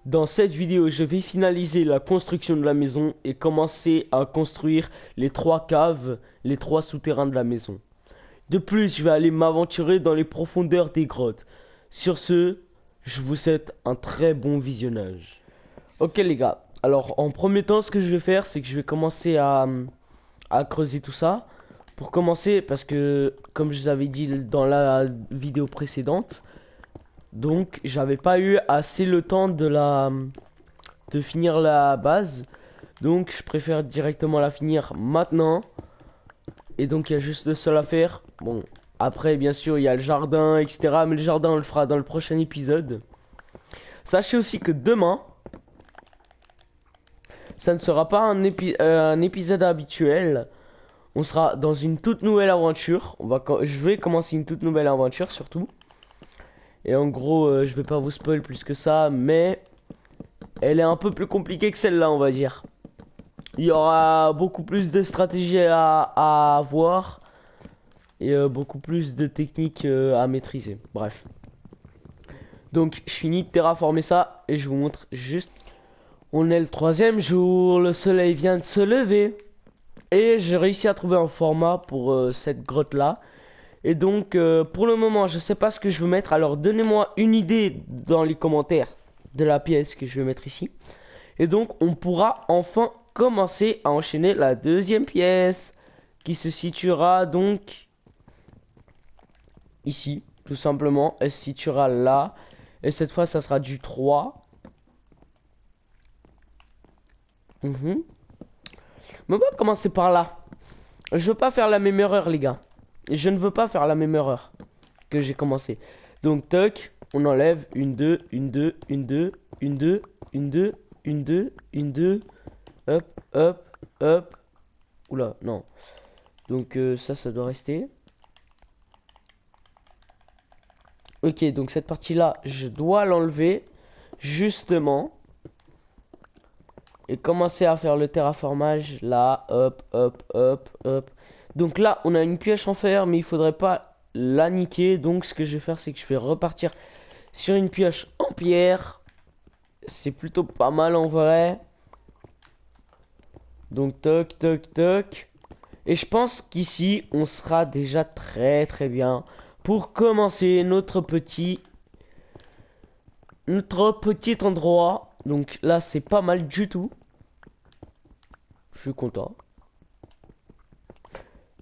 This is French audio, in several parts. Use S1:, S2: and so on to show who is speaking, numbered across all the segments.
S1: Dans cette vidéo, je vais finaliser la construction de la maison et commencer à construire les 3 caves, les 3 souterrains de la maison. De plus, je vais aller m'aventurer dans les profondeurs des grottes. Sur ce, je vous souhaite un très bon visionnage. Ok les gars, alors en premier temps, ce que je vais faire, c'est que je vais commencer à creuser tout ça. Pour commencer, parce que comme je vous avais dit dans la vidéo précédente, donc j'avais pas eu assez le temps de finir la base. Donc je préfère directement la finir maintenant. Et donc il y a juste le sol à faire. Bon, après bien sûr il y a le jardin, etc. Mais le jardin on le fera dans le prochain épisode. Sachez aussi que demain, ça ne sera pas un épisode habituel. On sera dans une toute nouvelle aventure. Je vais commencer une toute nouvelle aventure surtout. Et en gros, je vais pas vous spoil plus que ça, mais elle est un peu plus compliquée que celle-là, on va dire. Il y aura beaucoup plus de stratégies à avoir et beaucoup plus de techniques à maîtriser. Bref. Donc, je finis de terraformer ça et je vous montre juste. On est le 3e jour, le soleil vient de se lever et j'ai réussi à trouver un format pour cette grotte-là. Et donc, pour le moment, je sais pas ce que je veux mettre. Alors, donnez-moi une idée dans les commentaires de la pièce que je vais mettre ici. Et donc, on pourra enfin commencer à enchaîner la deuxième pièce qui se situera donc ici, tout simplement. Elle se situera là. Et cette fois, ça sera du 3. Mais on va commencer par là. Je veux pas faire la même erreur, les gars. Je ne veux pas faire la même erreur que j'ai commencé. Donc, toc, on enlève une 2, une 2, une 2, une 2, une 2, une 2, une 2. Hop, hop, hop. Oula, non. Donc, ça doit rester. Ok, donc cette partie-là, je dois l'enlever. Justement. Et commencer à faire le terraformage. Là, hop, hop, hop, hop. Donc là, on a une pioche en fer, mais il faudrait pas la niquer. Donc, ce que je vais faire, c'est que je vais repartir sur une pioche en pierre. C'est plutôt pas mal en vrai. Donc, toc, toc, toc. Et je pense qu'ici, on sera déjà très très bien pour commencer notre petit endroit. Donc là, c'est pas mal du tout. Je suis content.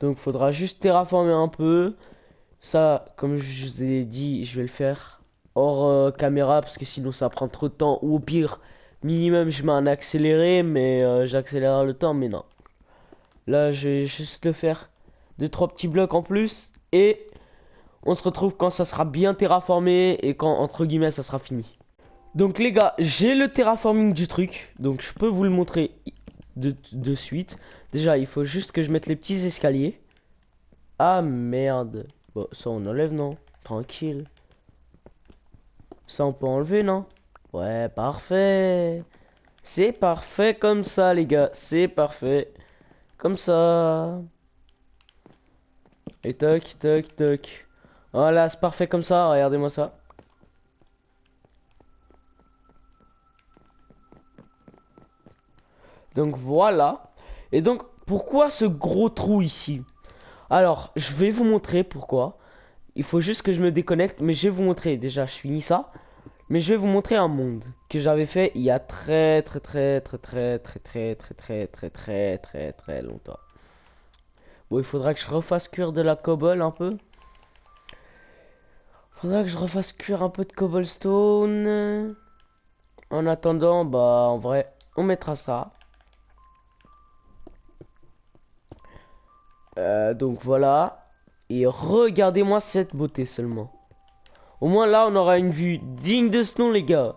S1: Donc, faudra juste terraformer un peu. Ça, comme je vous ai dit, je vais le faire hors caméra parce que sinon ça prend trop de temps. Ou au pire, minimum, je mets un accéléré, mais j'accélère le temps, mais non. Là, je vais juste le faire 2-3 petits blocs en plus. Et on se retrouve quand ça sera bien terraformé et quand, entre guillemets, ça sera fini. Donc les gars, j'ai le terraforming du truc. Donc je peux vous le montrer de suite. Déjà, il faut juste que je mette les petits escaliers. Ah merde. Bon, ça on enlève, non? Tranquille. Ça on peut enlever, non? Ouais, parfait. C'est parfait comme ça, les gars. C'est parfait. Comme ça. Et toc, toc, toc. Voilà, c'est parfait comme ça. Regardez-moi ça. Donc voilà. Et donc, pourquoi ce gros trou ici? Alors, je vais vous montrer pourquoi. Il faut juste que je me déconnecte, mais je vais vous montrer. Déjà, je finis ça. Mais je vais vous montrer un monde que j'avais fait il y a très très très très très très très très très très très très très longtemps. Bon, il faudra que je refasse cuire de la cobble un peu. Faudra que je refasse cuire un peu de cobblestone. En attendant, bah en vrai, on mettra ça. Donc voilà. Et regardez-moi cette beauté seulement. Au moins là, on aura une vue digne de ce nom, les gars.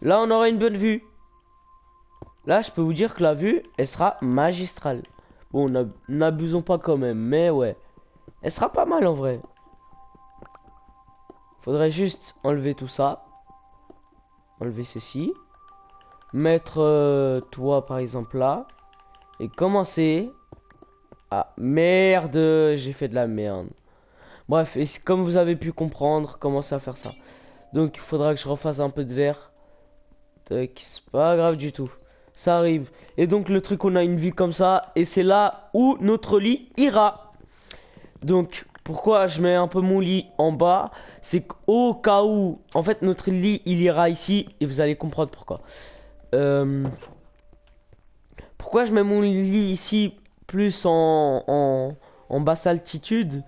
S1: Là, on aura une bonne vue. Là, je peux vous dire que la vue, elle sera magistrale. Bon, n'abusons pas quand même, mais ouais. Elle sera pas mal en vrai. Faudrait juste enlever tout ça. Enlever ceci. Mettre toi, par exemple, là. Et commencer. Ah, merde, j'ai fait de la merde. Bref, et comme vous avez pu comprendre, commencer à faire ça. Donc, il faudra que je refasse un peu de verre. Tac, c'est pas grave du tout. Ça arrive. Et donc le truc, on a une vue comme ça. Et c'est là où notre lit ira. Donc, pourquoi je mets un peu mon lit en bas? C'est qu'au cas où, en fait, notre lit, il ira ici. Et vous allez comprendre pourquoi. Euh, Pourquoi je mets mon lit ici plus en basse altitude?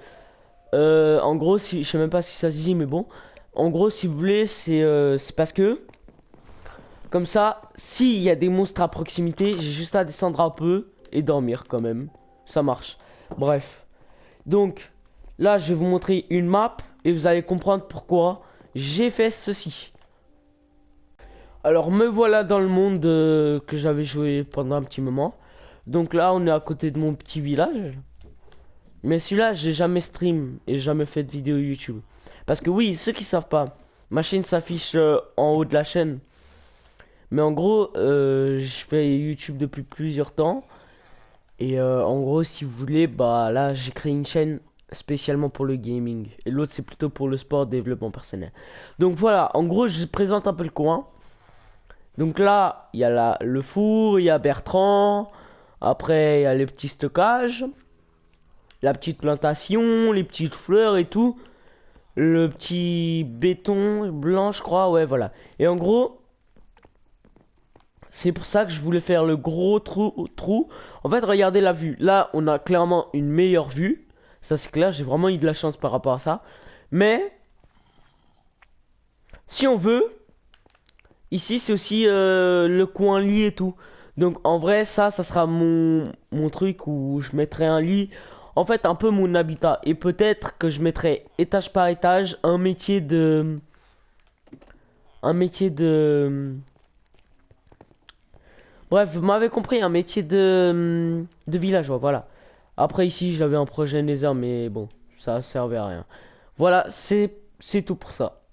S1: En gros, si, je sais même pas si ça se dit, mais bon. En gros, si vous voulez, c'est parce que... Comme ça, s'il y a des monstres à proximité, j'ai juste à descendre un peu et dormir quand même. Ça marche. Bref. Donc, là, je vais vous montrer une map et vous allez comprendre pourquoi j'ai fait ceci. Alors, me voilà dans le monde que j'avais joué pendant un petit moment. Donc là, on est à côté de mon petit village. Mais celui-là, j'ai jamais stream et jamais fait de vidéo YouTube. Parce que oui, ceux qui savent pas, ma chaîne s'affiche en haut de la chaîne. Mais en gros, je fais YouTube depuis plusieurs temps. Et en gros, si vous voulez, bah là, j'ai créé une chaîne spécialement pour le gaming. Et l'autre, c'est plutôt pour le sport, développement personnel. Donc voilà, en gros, je présente un peu le coin. Donc là, il y a le four, il y a Bertrand. Après, il y a les petits stockages. La petite plantation, les petites fleurs et tout. Le petit béton blanc, je crois. Ouais, voilà. Et en gros... C'est pour ça que je voulais faire le gros trou. En fait, regardez la vue. Là, on a clairement une meilleure vue. Ça, c'est clair. J'ai vraiment eu de la chance par rapport à ça. Mais, si on veut, ici, c'est aussi le coin lit et tout. Donc, en vrai, ça sera mon truc où je mettrai un lit. En fait, un peu mon habitat. Et peut-être que je mettrai étage par étage un métier de... Un métier de... Bref, vous m'avez compris, un métier de villageois, voilà. Après ici, j'avais un projet Nether, mais bon, ça servait à rien. Voilà, c'est tout pour ça.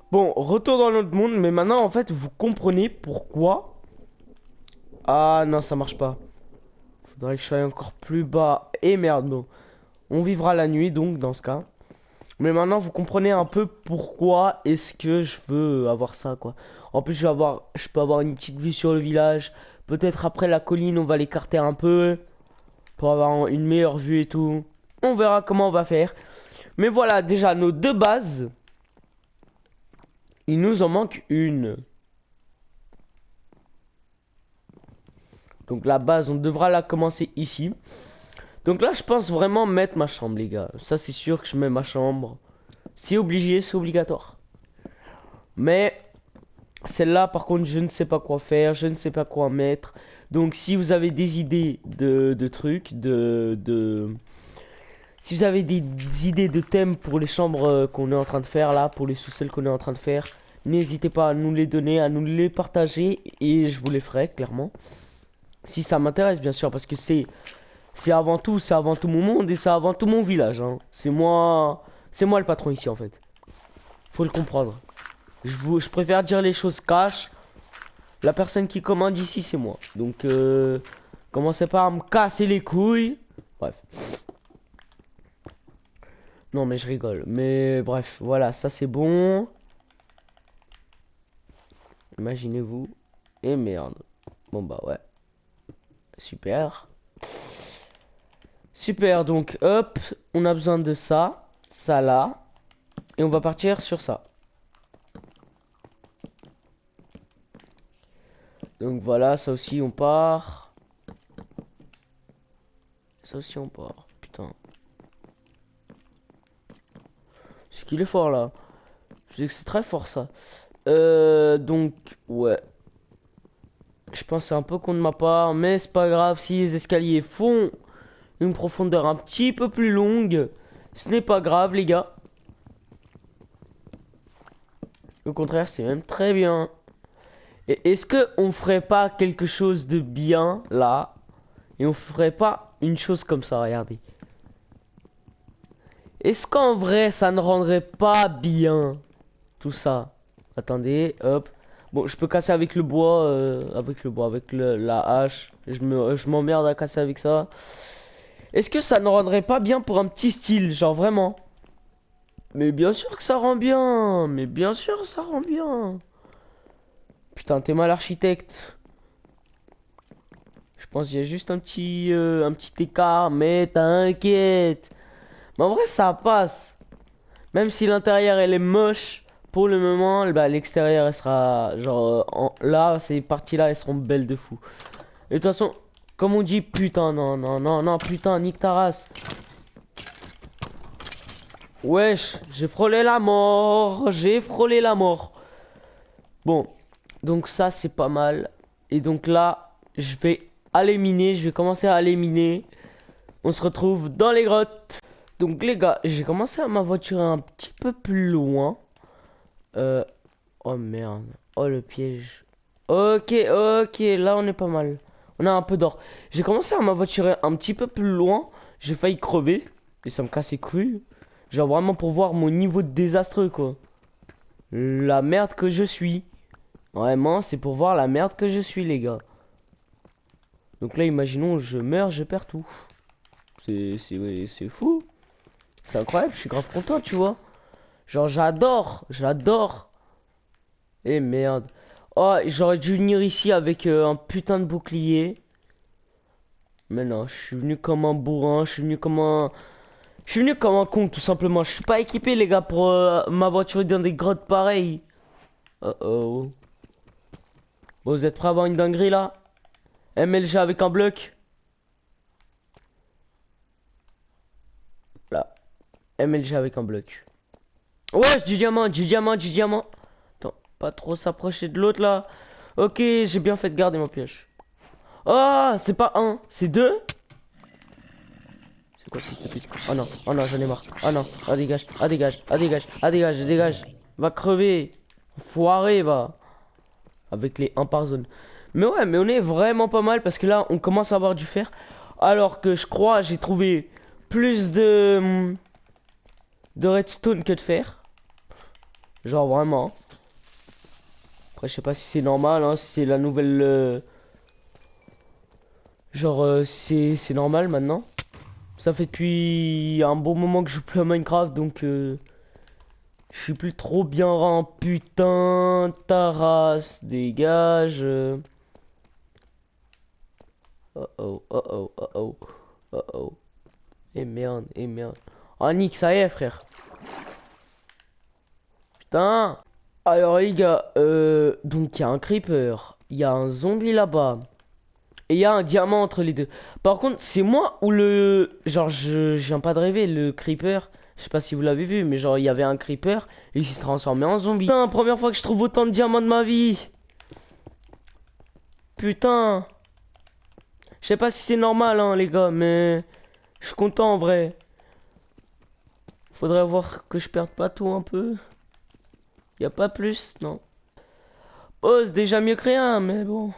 S1: Bon, retour dans notre monde, mais maintenant, en fait, vous comprenez pourquoi... Ah non, ça marche pas. Faudrait que je sois encore plus bas. Et merde, bon. On vivra la nuit, donc, dans ce cas. Mais maintenant, vous comprenez un peu pourquoi est-ce que je veux avoir ça, quoi. En plus, je peux avoir une petite vue sur le village. Peut-être après la colline, on va l'écarter un peu pour avoir une meilleure vue et tout. On verra comment on va faire. Mais voilà, déjà, nos deux bases. Il nous en manque une. Donc la base, on devra la commencer ici. Donc là, je pense vraiment mettre ma chambre, les gars. Ça, c'est sûr que je mets ma chambre. C'est obligé, c'est obligatoire. Mais celle-là, par contre, je ne sais pas quoi faire. Je ne sais pas quoi mettre. Donc, si vous avez des idées de trucs, si vous avez des idées de thèmes pour les chambres qu'on est en train de faire là, pour les sous-sols qu'on est en train de faire, n'hésitez pas à nous les donner, à nous les partager et je vous les ferai clairement. Si ça m'intéresse bien sûr, parce que c'est avant tout mon monde et c'est avant tout mon village. Hein. C'est moi le patron ici en fait. Faut le comprendre. Je préfère dire les choses cash. La personne qui commande ici c'est moi. Donc commencez pas à me casser les couilles. Bref. Non mais je rigole. Mais bref, voilà, ça c'est bon. Imaginez-vous. Et merde. Bon bah ouais. Super. Super, donc hop, on a besoin de ça. Ça là. Et on va partir sur ça. Donc voilà, ça aussi on part. Ça aussi on part. Putain. C'est qu'il est fort là. Je sais que c'est très fort ça. Donc, ouais. Je pense que c'est un peu con de ma part, mais c'est pas grave si les escaliers font une profondeur un petit peu plus longue. Ce n'est pas grave, les gars. Au contraire, c'est même très bien. Et est-ce que on ferait pas quelque chose de bien là? Et on ferait pas une chose comme ça, regardez. Est-ce qu'en vrai, ça ne rendrait pas bien tout ça? Attendez, hop. Bon, je peux casser avec le bois, avec la hache. Je m'emmerde à casser avec ça. Est-ce que ça ne rendrait pas bien pour un petit style, genre vraiment? Mais bien sûr que ça rend bien. Mais bien sûr, ça rend bien. Putain. putain, t'es mal architecte. Je pense qu'il y a juste un petit écart, mais t'inquiète. Mais en vrai, ça passe. Même si l'intérieur elle est moche, pour le moment, bah, l'extérieur elle sera genre là, ces parties-là elles seront belles de fou. Et de toute façon, comme on dit, putain, non, non, non, non, putain, nique ta race. Wesh, j'ai frôlé la mort, j'ai frôlé la mort. Bon, donc ça c'est pas mal. Et donc là, je vais aller miner, je vais commencer à aller miner. On se retrouve dans les grottes. Donc les gars, j'ai commencé à m'aventurer un petit peu plus loin. Euh... Oh merde. Oh le piège. Ok, ok, là on est pas mal. On a un peu d'or. J'ai commencé à m'aventurer un petit peu plus loin. J'ai failli crever. Et ça me casse les couilles. Genre vraiment pour voir mon niveau de désastreux quoi. La merde que je suis. Vraiment, c'est pour voir la merde que je suis les gars. Donc là, imaginons, je meurs, je perds tout. C'est fou. C'est incroyable, je suis grave content, tu vois. Genre j'adore, j'adore. Eh merde. Oh, j'aurais dû venir ici avec un putain de bouclier. Mais non, je suis venu comme un bourrin, je suis venu comme un... Je suis venu comme un con, tout simplement. Je suis pas équipé, les gars, pour m'aventurer dans des grottes pareilles. Oh oh. Bon, vous êtes prêts à avoir une dinguerie, là? MLG avec un bloc. Là. MLG avec un bloc. Ouais, du diamant, du diamant, du diamant. Attends, pas trop s'approcher de l'autre, là. Ok, j'ai bien fait de garder mon piège. Oh, c'est pas un, c'est deux. C'est quoi ce piège? Oh non, j'en ai marre. Oh non, ah dégage, ah dégage, ah dégage, ah dégage, dégage. Va crever. Foiré, va. Avec les 1 par zone. Mais ouais, mais on est vraiment pas mal parce que là, on commence à avoir du fer. Alors que je crois, j'ai trouvé plus de redstone que de fer. Genre vraiment. Après, je sais pas si c'est normal, hein, si c'est la nouvelle... Genre, c'est normal maintenant. Ça fait depuis un bon moment que je joue plus à Minecraft, donc je suis plus trop bien rang. Putain, ta race, dégage. Oh oh, oh oh, oh oh, oh oh. Et merde, et merde. Oh Nick, ça y est frère. Putain. Alors les gars, donc il y a un creeper, il y a un zombie là-bas. Et il y a un diamant entre les deux. Par contre, c'est moi ou le... Genre, je viens pas de rêver, le creeper. Je sais pas si vous l'avez vu, mais genre, il y avait un creeper et il s'est transformé en zombie. Putain, première fois que je trouve autant de diamants de ma vie. Putain. Je sais pas si c'est normal, hein, les gars, mais... Je suis content, en vrai. Faudrait voir que je perde pas tout un peu. Y a pas plus, non. Oh, c'est déjà mieux que rien, mais bon.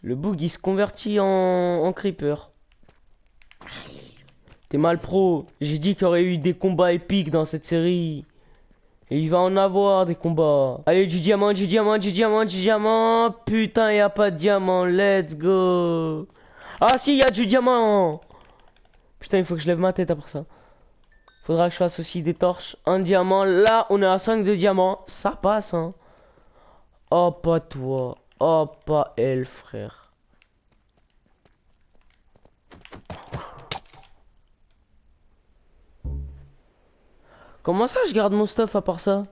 S1: Le bug, il se convertit en creeper. T'es mal pro. J'ai dit qu'il y aurait eu des combats épiques dans cette série. Et il va en avoir des combats. Allez, du diamant, du diamant, du diamant, du diamant. Putain, y a pas de diamant. Let's go. Ah si, y a du diamant. Putain, il faut que je lève ma tête après ça. Faudra que je fasse aussi des torches. Un diamant. Là, on est à 5 de diamants. Ça passe, hein. Oh, pas toi. Oh, pas elle, frère. Comment ça, je garde mon stuff à part ça?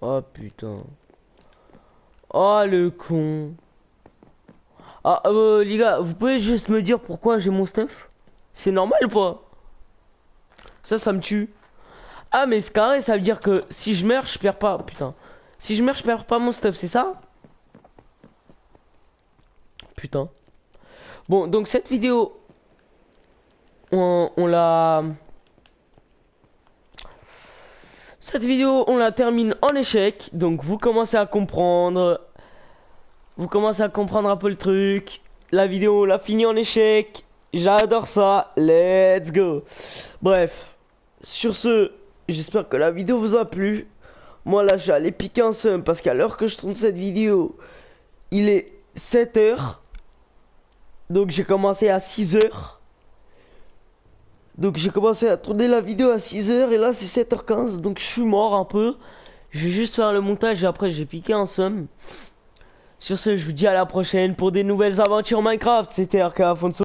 S1: Oh, putain. Oh, le con. Ah, les gars, vous pouvez juste me dire pourquoi j'ai mon stuff? C'est normal ou pas? Ça me tue. Ah, mais c'est carré, ça veut dire que si je meurs, je perds pas. Putain. Si je meurs, je perds pas mon stuff, c'est ça? Putain. Bon, donc cette vidéo, on la... Cette vidéo, on la termine en échec. Donc vous commencez à comprendre. Vous commencez à comprendre un peu le truc. La vidéo, on l'a fini en échec. J'adore ça. Let's go. Bref. Sur ce, j'espère que la vidéo vous a plu. Moi là, j'ai allé piquer un seum parce qu'à l'heure que je tourne cette vidéo, il est 7 h. Donc j'ai commencé à 6 h. Donc j'ai commencé à tourner la vidéo à 6h et là c'est 7h15, donc je suis mort un peu. Je vais juste faire le montage et après j'ai piqué un somme. Sur ce, je vous dis à la prochaine pour des nouvelles aventures Minecraft. C'était RK Afonso.